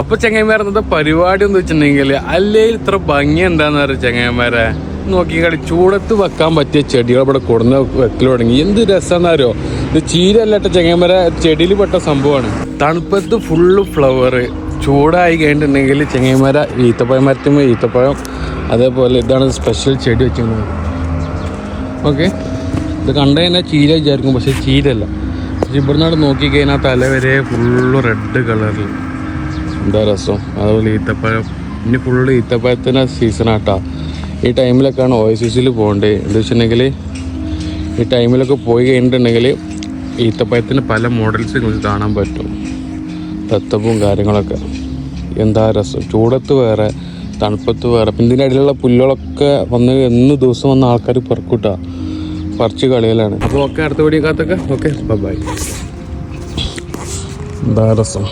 അപ്പൊ ചെങ്ങന്മാരുടെ പരിപാടി എന്ന് വെച്ചിട്ടുണ്ടെങ്കിൽ അല്ലേ ഇത്ര ഭംഗി എന്താന്ന് പറയുക ചെങ്ങന്മാരെ നോക്കിക്കളി. ചൂടത്ത് വെക്കാൻ പറ്റിയ ചെടികൾ ഇവിടെ കൊടുന്ന് വെക്കൽ തുടങ്ങി. എന്ത് രസമെന്നറിയോ, ഇത് ചീരല്ലട്ട ചെങ്ങന്മാരെ ചെടിയിൽ പെട്ട സംഭവമാണ്. തണുപ്പത്ത് ഫുള്ള് ഫ്ലവർ, ചൂടായി കഴിഞ്ഞിട്ടുണ്ടെങ്കിൽ ചെങ്ങന്മാരെ ഈത്തപ്പഴം മരത്തുമ്പോൾ ഈത്തപ്പഴം. അതേപോലെ ഇതാണ് സ്പെഷ്യൽ ചെടി വെച്ചിരുന്നത്. ഓക്കെ, ഇത് കണ്ടു കഴിഞ്ഞാൽ ചീര വിചാരിക്കും, പക്ഷേ ചീരല്ല. പക്ഷെ ഇവിടുന്നാട് നോക്കിക്കഴിഞ്ഞാൽ തല വരെ ഫുള്ള് റെഡ് കളറിൽ. എന്താ രസം. അതുപോലെ ഈത്തപ്പഴം, ഇനി ഫുള്ള് ഈത്തപ്പഴത്തിൻ്റെ സീസണാട്ടാ. ഈ ടൈമിലൊക്കെയാണ് ഓയസിസിൽ പോകേണ്ടത്. എന്താ വെച്ചിട്ടുണ്ടെങ്കിൽ ഈ ടൈമിലൊക്കെ പോയി കഴിഞ്ഞിട്ടുണ്ടെങ്കിൽ ഈത്തപ്പഴത്തിന് പല മോഡൽസ് നിങ്ങൾക്ക് കാണാൻ പറ്റും, തത്തപ്പും കാര്യങ്ങളൊക്കെ. എന്താ രസം. ചൂടത്ത് വേറെ, തണുപ്പത്ത് വേറെ. പിന്നെ ഇതിൻ്റെ അടിയിലുള്ള പുല്ലുകളൊക്കെ വന്ന് എന്ന് ദിവസം വന്ന ആൾക്കാർ പെറുക്കൂട്ടാ, പറിച്ച് കളിയിലാണ്. അപ്പോൾ ഓക്കെ, അടുത്ത വീഡിയോ കാത്തൊക്കെ. Okay, by. എന്താ രസം.